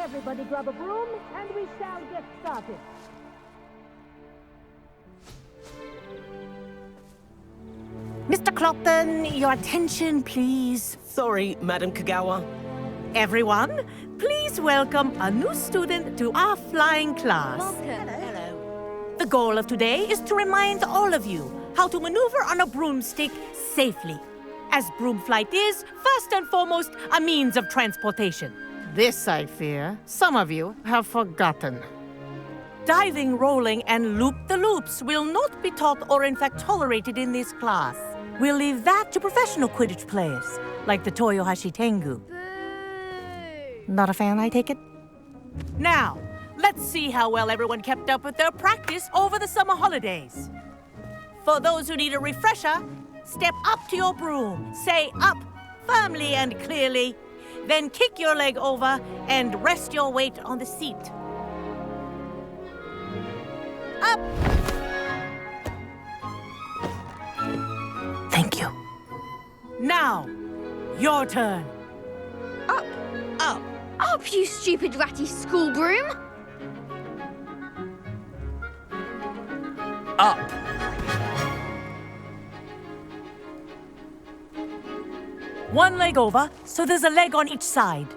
Everybody grab a broom, and we shall get started. Mr. Clopton, your attention, please. Sorry, Madam Kagawa. Everyone, please welcome a new student to our flying class. Hello. The goal of today is to remind all of you how to maneuver on a broomstick safely, as broom flight is, first and foremost, a means of transportation. This, I fear, some of you have forgotten. Diving, rolling, and loop-the-loops will not be taught or in fact tolerated in this class. We'll leave that to professional Quidditch players, like the Toyohashi Tengu. Not a fan, I take it? Now, let's see how well everyone kept up with their practice over the summer holidays. For those who need a refresher, step up to your broom, say up firmly and clearly, then kick your leg over and rest your weight on the seat. Up! Thank you. Now, your turn. Up! Up. Up, you stupid ratty school broom! Up. One leg over, so there's a leg on each side.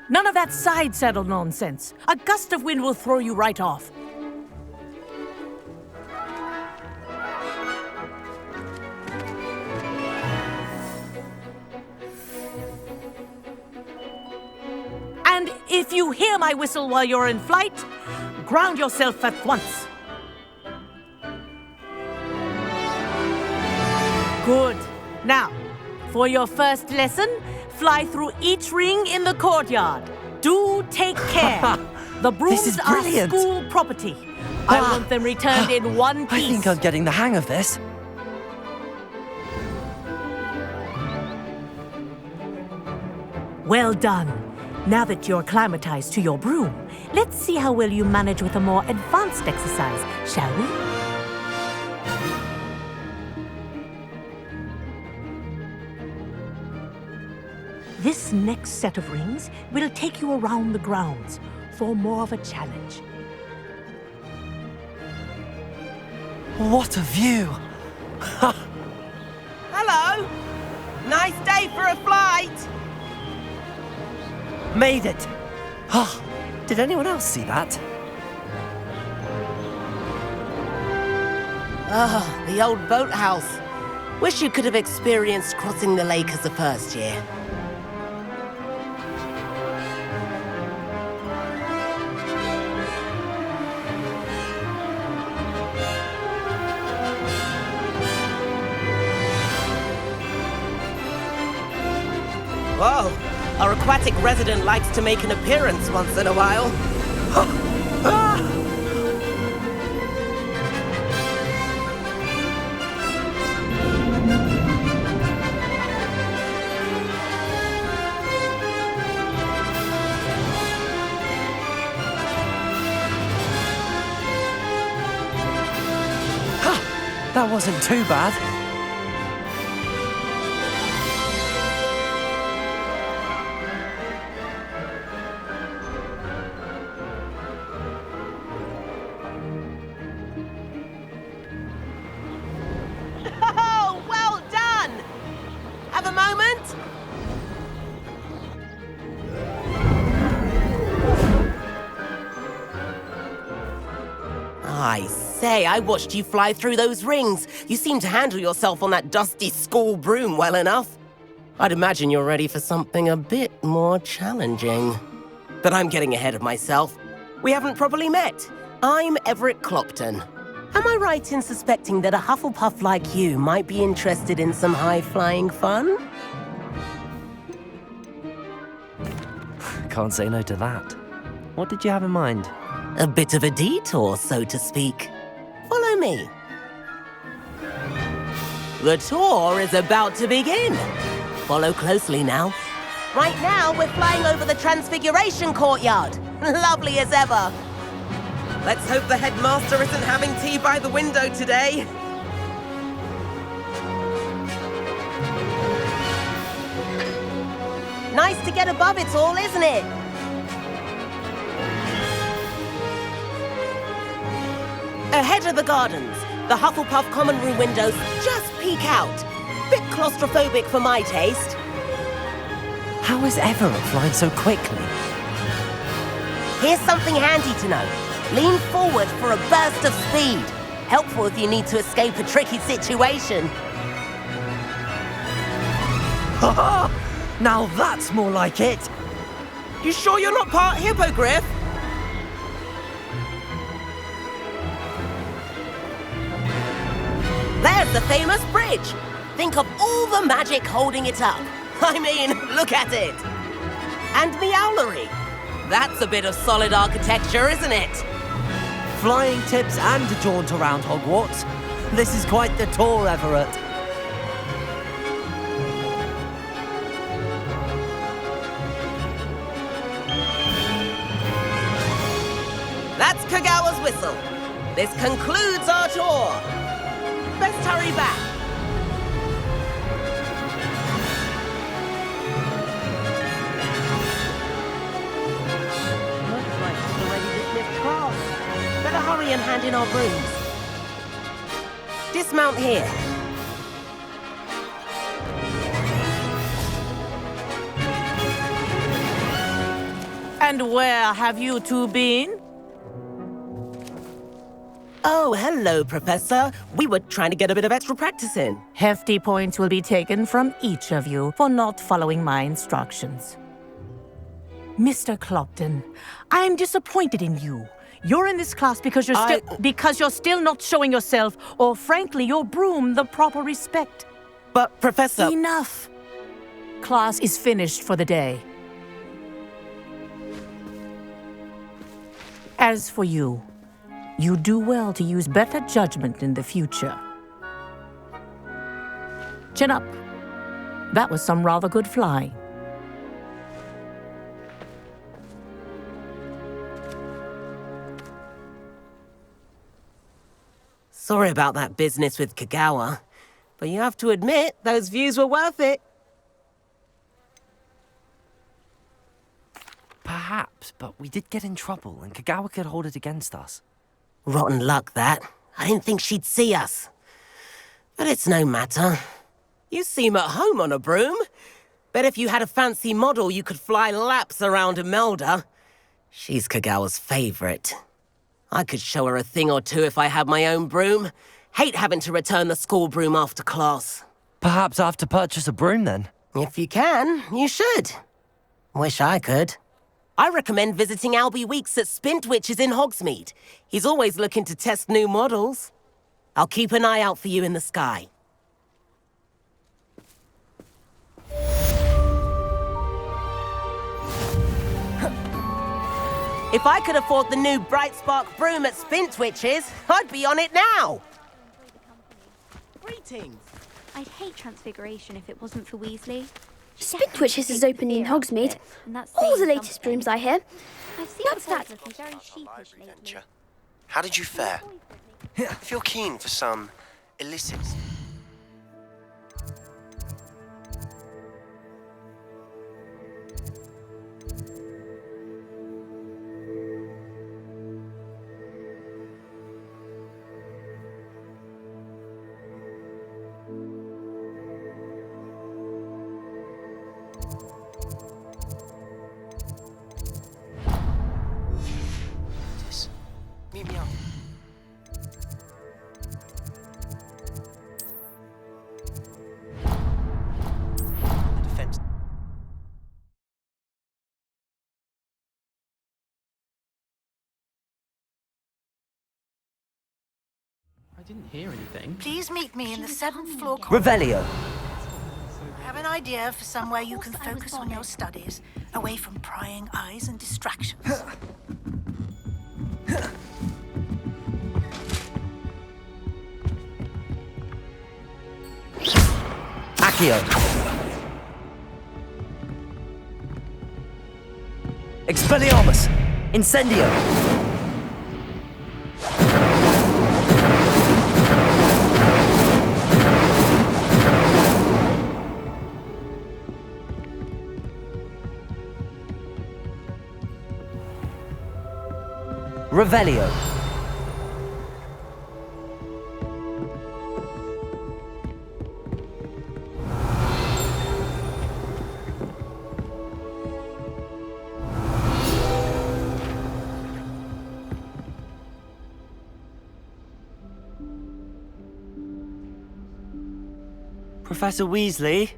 None of that side saddle nonsense. A gust of wind will throw you right off. And if you hear my whistle while you're in flight, ground yourself at once. Good. Now, for your first lesson, fly through each ring in the courtyard. Do take care. The brooms are school property. I want them returned in one piece. I think I'm getting the hang of this. Well done. Now that you're acclimatized to your broom, let's see how well you manage with a more advanced exercise, shall we? This next set of rings will take you around the grounds for more of a challenge. What a view! Hello. Nice day for a flight. Made it! Oh, did anyone else see that? Ah, the old boathouse. Wish you could have experienced crossing the lake as a first year. Whoa, our aquatic resident likes to make an appearance once in a while. That wasn't too bad. Oh, well done! Have a moment? I say, I watched you fly through those rings. You seem to handle yourself on that dusty school broom well enough. I'd imagine you're ready for something a bit more challenging. But I'm getting ahead of myself. We haven't properly met. I'm Everett Clopton. Am I right in suspecting that a Hufflepuff like you might be interested in some high-flying fun? Can't say no to that. What did you have in mind? A bit of a detour, so to speak. Follow me. The tour is about to begin. Follow closely now. Right now, we're flying over the Transfiguration Courtyard. Lovely as ever. Let's hope the headmaster isn't having tea by the window today. Nice to get above it all, isn't it? Ahead of the gardens, the Hufflepuff common room windows just peek out. Bit claustrophobic for my taste. How is Everett flying so quickly? Here's something handy to know. Lean forward for a burst of speed. Helpful if you need to escape a tricky situation. Haha! Now that's more like it! You sure you're not part hippogriff? There's the famous bridge. Think of all the magic holding it up. I mean, look at it. And the owlery. That's a bit of solid architecture, isn't it? Flying tips and a jaunt around Hogwarts. This is quite the tour, Everett. That's Kagawa's whistle. This concludes our tour. Let's hurry back. Looks like it's already dismissed class. Better hurry and hand in our brooms. Dismount here. And where have you two been? Oh, hello, Professor. We were trying to get a bit of extra practice in. Hefty points will be taken from each of you for not following my instructions. Mr. Clopton, I'm disappointed in you. You're in this class because you're still not showing yourself, or frankly, your broom, the proper respect. But, Professor... Enough. Class is finished for the day. As for you, you do well to use better judgment in the future. Chin up. That was some rather good flying. Sorry about that business with Kagawa, but you have to admit, those views were worth it. Perhaps, but we did get in trouble, and Kagawa could hold it against us. Rotten luck, that. I didn't think she'd see us. But it's no matter. You seem at home on a broom. Bet if you had a fancy model, you could fly laps around Imelda. She's Kagawa's favorite. I could show her a thing or two if I had my own broom. Hate having to return the school broom after class. Perhaps I have to purchase a broom then. If you can, you should. Wish I could. I recommend visiting Albie Weeks at Spintwitches in Hogsmeade. He's always looking to test new models. I'll keep an eye out for you in the sky. If I could afford the new Bright Spark broom at Spintwitches, I'd be on it now. Greetings. I'd hate Transfiguration if it wasn't for Weasley. Spintwitches is open in Hogsmeade. All the latest brooms, I hear. What's that? Adventure. How did you fare? If you're keen for some illicit... Meet me up. The defense. I didn't hear anything. Please meet me in the 7th floor. Revelio. I have an idea for somewhere you can focus on your studies, away from prying eyes and distractions. Accio. Expelliarmus. Incendio. Revelio. Professor Weasley?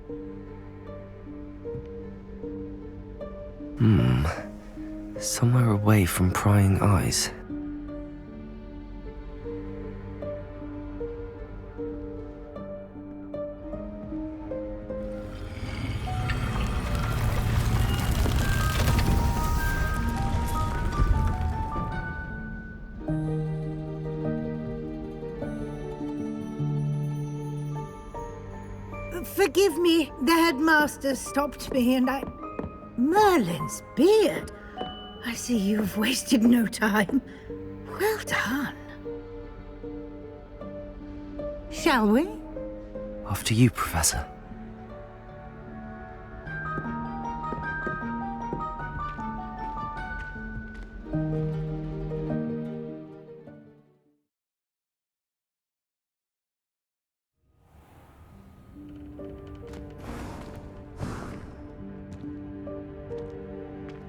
Somewhere away from prying eyes. Forgive me, the headmaster stopped me and I... Merlin's beard. I see you've wasted no time. Well done. Shall we? After you, Professor.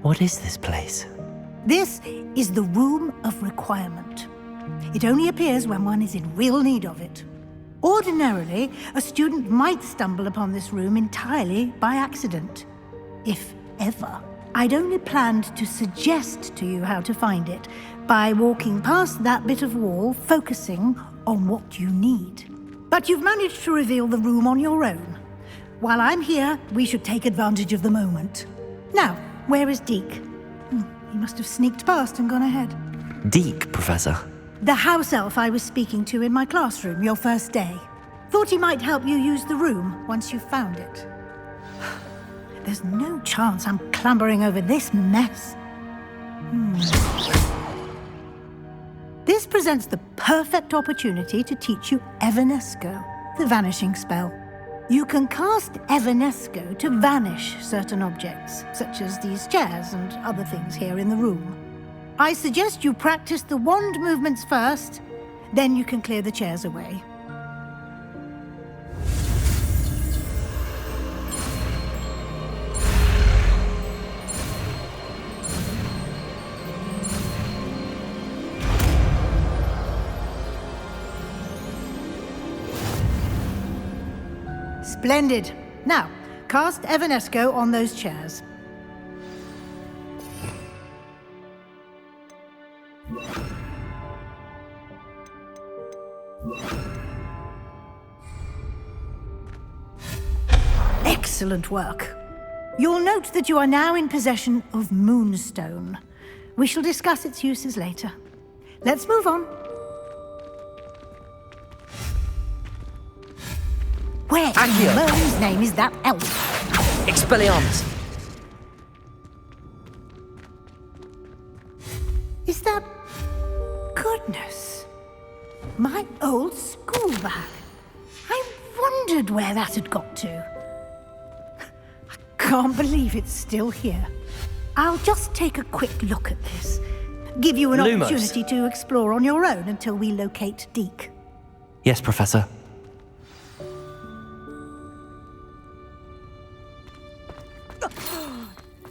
What is this place? This is the Room of Requirement. It only appears when one is in real need of it. Ordinarily, a student might stumble upon this room entirely by accident, if ever. I'd only planned to suggest to you how to find it by walking past that bit of wall, focusing on what you need. But you've managed to reveal the room on your own. While I'm here, we should take advantage of the moment. Now, where is Deke? He must have sneaked past and gone ahead. Deke, Professor. The house elf I was speaking to in my classroom your first day. Thought he might help you use the room once you found it. There's no chance I'm clambering over this mess. This presents the perfect opportunity to teach you Evanesco, the vanishing spell. You can cast Evanesco to vanish certain objects, such as these chairs and other things here in the room. I suggest you practice the wand movements first, then you can clear the chairs away. Splendid. Now, cast Evanesco on those chairs. Excellent work. You'll note that you are now in possession of Moonstone. We shall discuss its uses later. Let's move on. Where in Merlin's name is that elf? Expelliarmus! Is that... Goodness. My old school bag. I wondered where that had got to. I can't believe it's still here. I'll just take a quick look at this. Give you an opportunity to explore on your own until we locate Deke. Yes, Professor.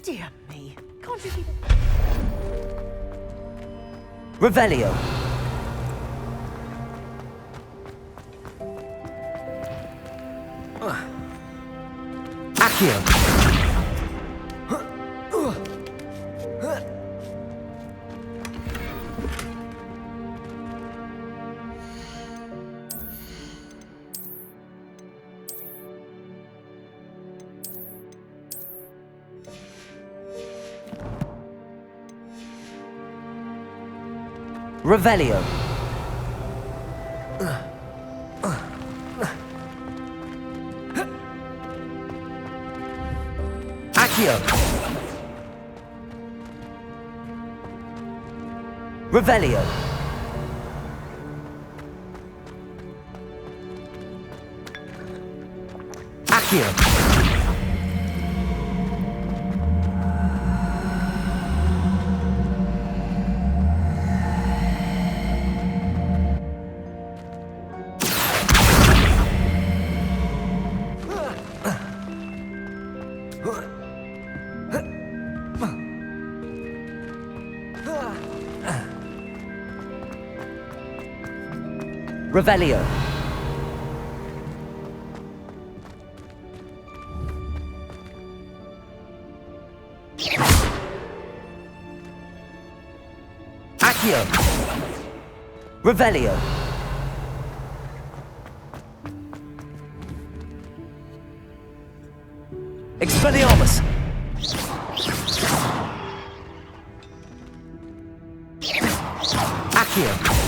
Dear me. Can't you keep it? Revelio. Accio. Revelio. Accio. Revelio. Accio. Revelio. Accio! Revelio! Expelliarmus! Accio!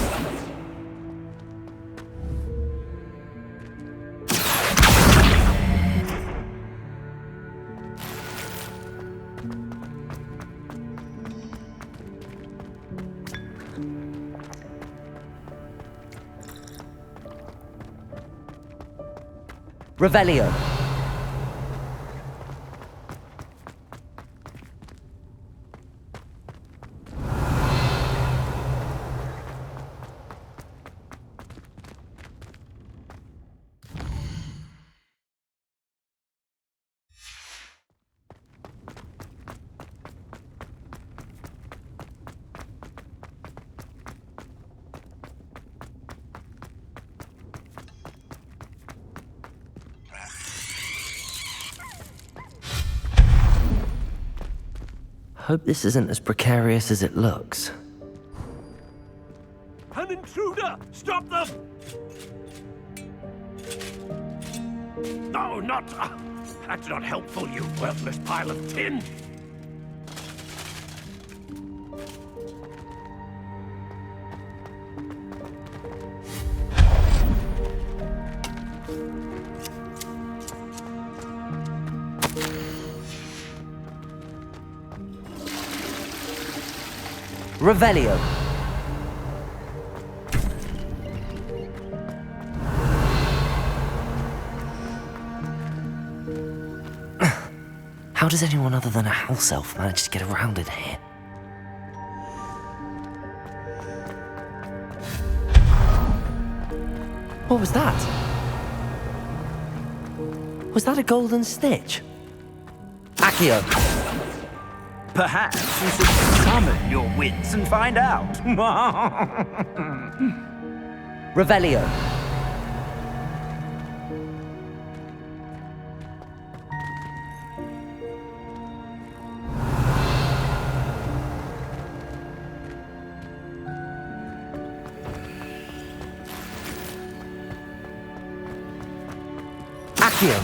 Revelio. Hope this isn't as precarious as it looks. An intruder! Stop them! No, not... that's not helpful, you worthless pile of tin! Revelio. How does anyone other than a house elf manage to get around in here? What was that? Was that a golden snitch? Accio. Perhaps you should summon your wits and find out. Revelio. Accio.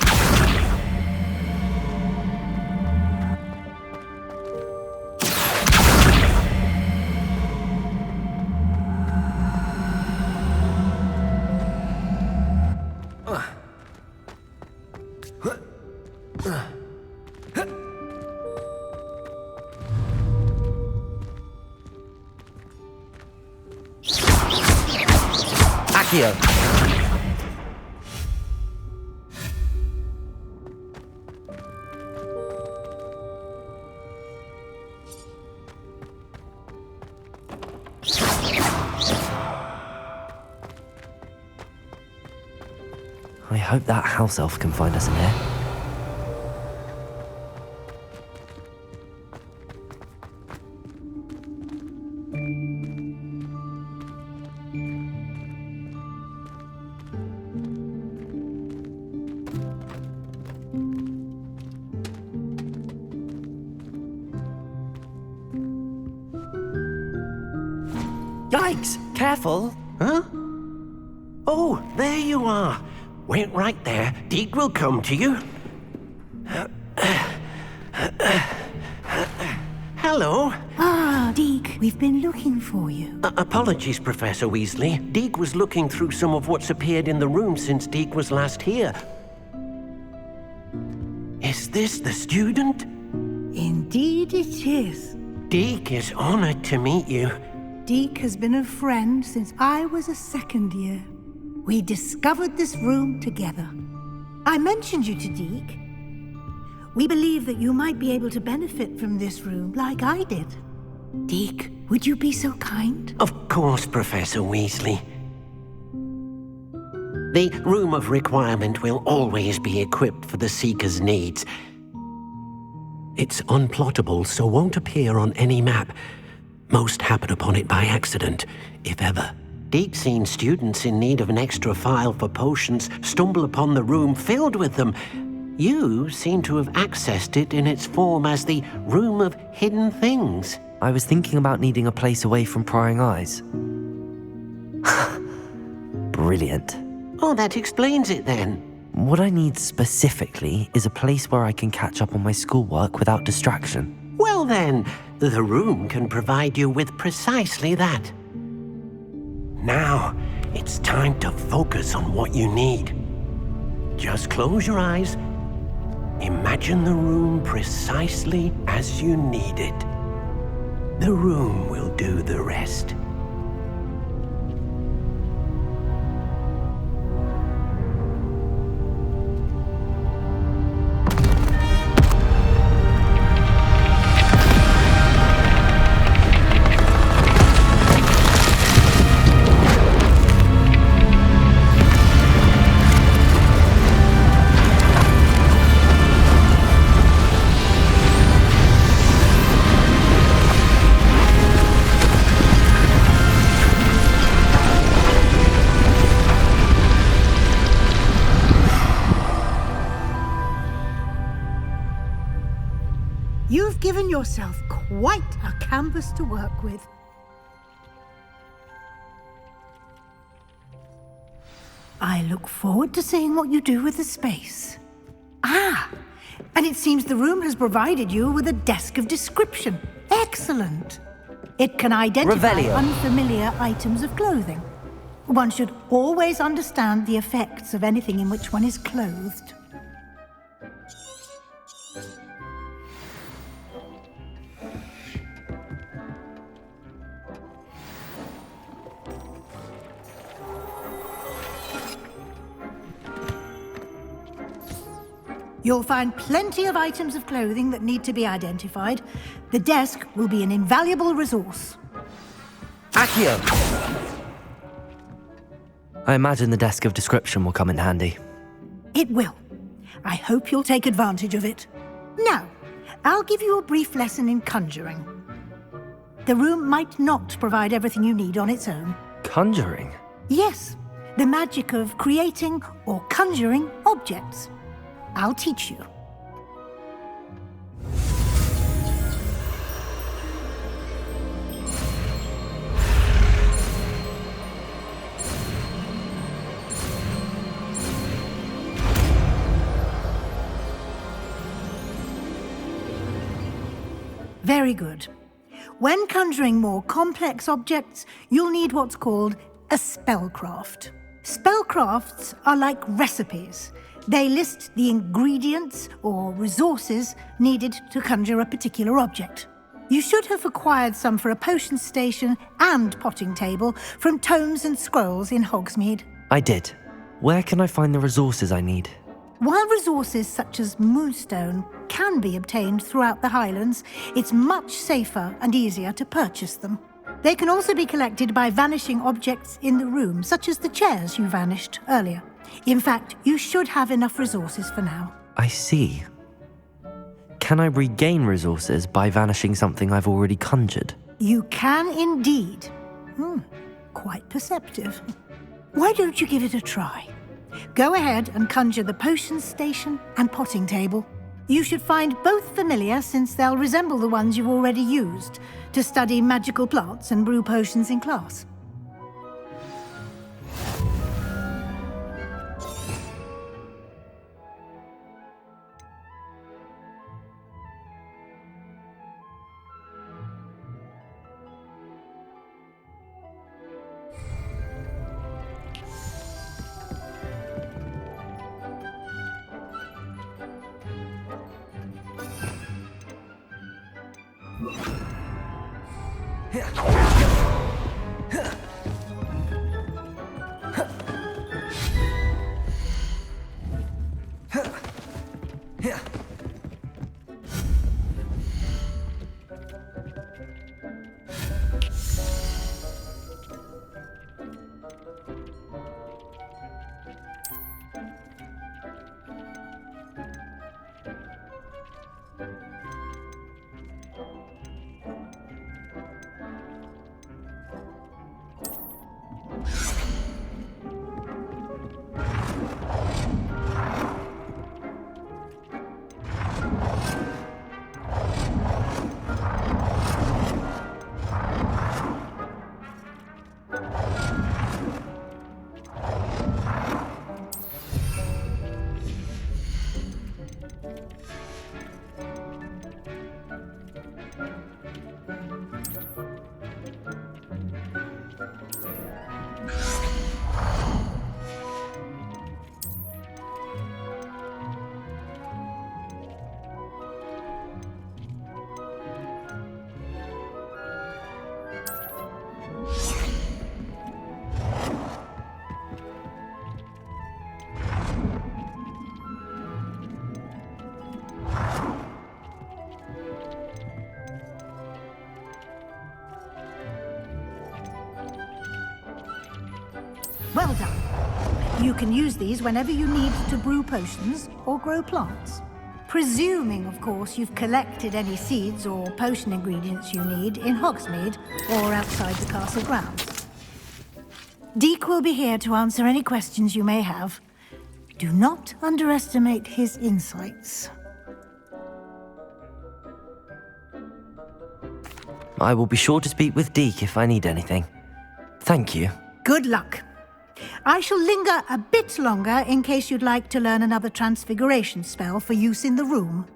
Accio. I hope that house elf can find us in here. Yikes! Careful! Huh? Oh, there you are. Wait right there. Deke will come to you. Hello. Ah, Deke, we've been looking for you. Apologies, Professor Weasley. Deke was looking through some of what's appeared in the room since Deke was last here. Is this the student? Indeed it is. Deke is honored to meet you. Deke has been a friend since I was a second year. We discovered this room together. I mentioned you to Deke. We believe that you might be able to benefit from this room like I did. Deke, would you be so kind? Of course, Professor Weasley. The Room of Requirement will always be equipped for the Seeker's needs. It's unplottable, so won't appear on any map. Most happen upon it by accident, if ever. Deke's seen students in need of an extra file for potions stumble upon the room filled with them. You seem to have accessed it in its form as the Room of Hidden Things. I was thinking about needing a place away from prying eyes. Brilliant. Oh, that explains it then. What I need specifically is a place where I can catch up on my schoolwork without distraction. Well then, the room can provide you with precisely that. Now, it's time to focus on what you need. Just close your eyes. Imagine the room precisely as you need it. The room will do the rest. You've given yourself quite a canvas to work with. I look forward to seeing what you do with the space. Ah, and it seems the room has provided you with a desk of description. Excellent. It can identify Revelio. Unfamiliar items of clothing. One should always understand the effects of anything in which one is clothed. You'll find plenty of items of clothing that need to be identified. The desk will be an invaluable resource. Accio! I imagine the desk of description will come in handy. It will. I hope you'll take advantage of it. Now, I'll give you a brief lesson in conjuring. The room might not provide everything you need on its own. Conjuring? Yes, the magic of creating or conjuring objects. I'll teach you. Very good. When conjuring more complex objects, you'll need what's called a spellcraft. Spellcrafts are like recipes. They list the ingredients or resources needed to conjure a particular object. You should have acquired some for a potion station and potting table from tomes and scrolls in Hogsmeade. I did. Where can I find the resources I need? While resources such as moonstone can be obtained throughout the Highlands, it's much safer and easier to purchase them. They can also be collected by vanishing objects in the room, such as the chairs you vanished earlier. In fact, you should have enough resources for now. I see. Can I regain resources by vanishing something I've already conjured? You can indeed. Quite perceptive. Why don't you give it a try? Go ahead and conjure the potion station and potting table. You should find both familiar, since they'll resemble the ones you've already used to study magical plants and brew potions in class. Well done. You can use these whenever you need to brew potions or grow plants. Presuming, of course, you've collected any seeds or potion ingredients you need in Hogsmeade or outside the castle grounds. Deke will be here to answer any questions you may have. Do not underestimate his insights. I will be sure to speak with Deke if I need anything. Thank you. Good luck. I shall linger a bit longer in case you'd like to learn another transfiguration spell for use in the room.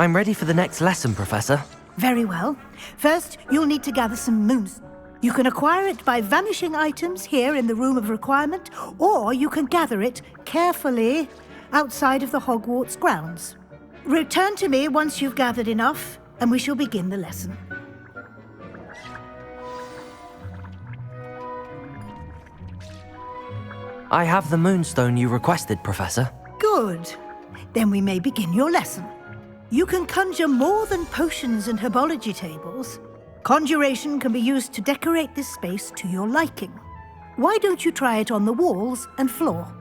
I'm ready for the next lesson, Professor. Very well. First, you'll need to gather some moonstone. You can acquire it by vanishing items here in the Room of Requirement, or you can gather it carefully outside of the Hogwarts grounds. Return to me once you've gathered enough, and we shall begin the lesson. I have the moonstone you requested, Professor. Good. Then we may begin your lesson. You can conjure more than potions and herbology tables. Conjuration can be used to decorate this space to your liking. Why don't you try it on the walls and floor?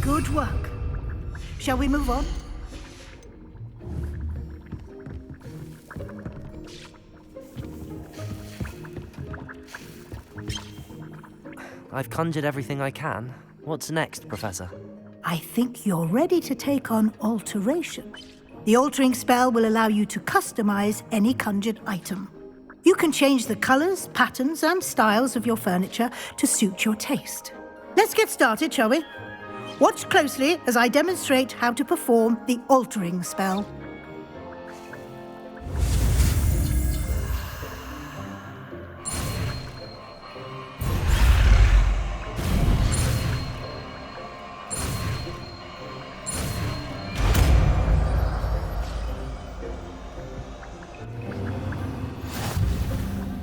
Good work. Shall we move on? I've conjured everything I can. What's next, Professor? I think you're ready to take on alteration. The altering spell will allow you to customize any conjured item. You can change the colors, patterns, and styles of your furniture to suit your taste. Let's get started, shall we? Watch closely as I demonstrate how to perform the altering spell.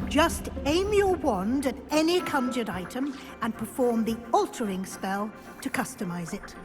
Just aim your wand at any conjured item and perform the altering spell to customize it.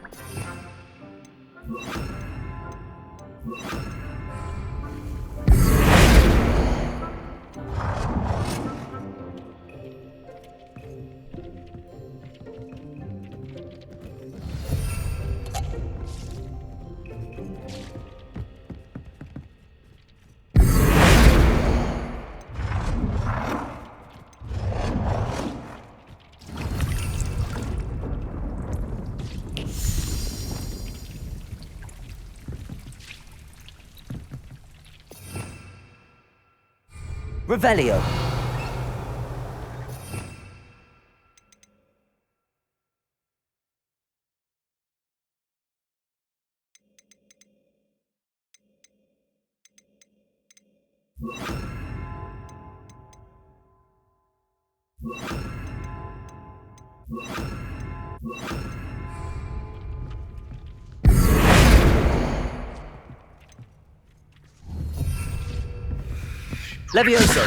Revelio. Levioso.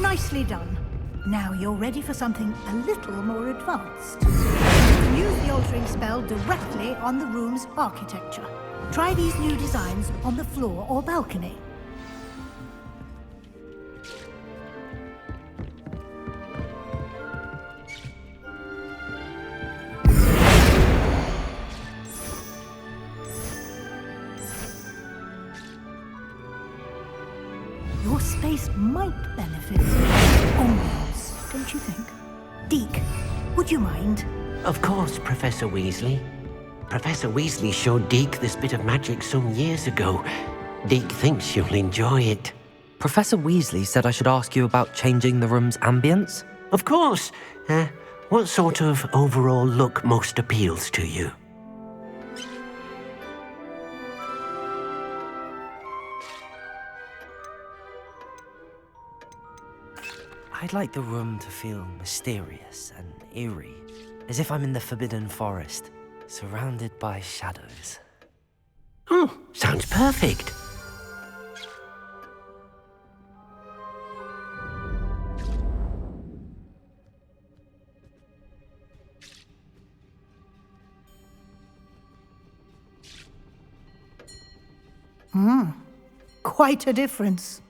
Nicely done. Now you're ready for something a little more advanced. You can use the altering spell directly on the room's architecture. Try these new designs on the floor or balcony. Your space might benefit from ambience, don't you think? Deke, would you mind? Of course, Professor Weasley. Professor Weasley showed Deke this bit of magic some years ago. Deke thinks you'll enjoy it. Professor Weasley said I should ask you about changing the room's ambience? Of course. What sort of overall look most appeals to you? I'd like the room to feel mysterious and eerie, as if I'm in the Forbidden Forest, surrounded by shadows. Oh, sounds perfect. Quite a difference.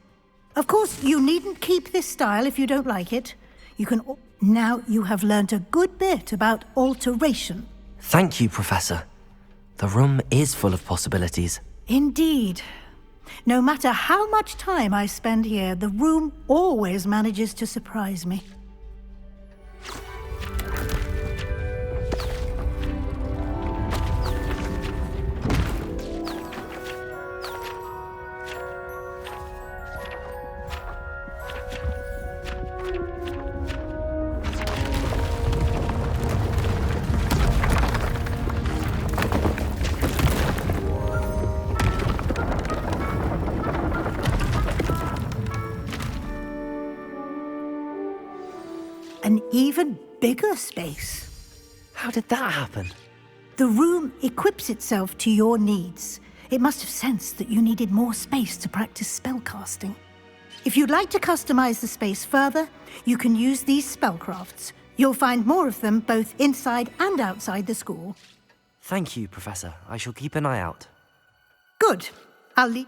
Of course, you needn't keep this style if you don't like it. You can... Now you have learnt a good bit about alteration. Thank you, Professor. The room is full of possibilities. Indeed. No matter how much time I spend here, the room always manages to surprise me. An even bigger space. How did that happen? The room equips itself to your needs. It must have sensed that you needed more space to practice spellcasting. If you'd like to customize the space further, you can use these spellcrafts. You'll find more of them both inside and outside the school. Thank you, Professor. I shall keep an eye out. Good. I'll leave...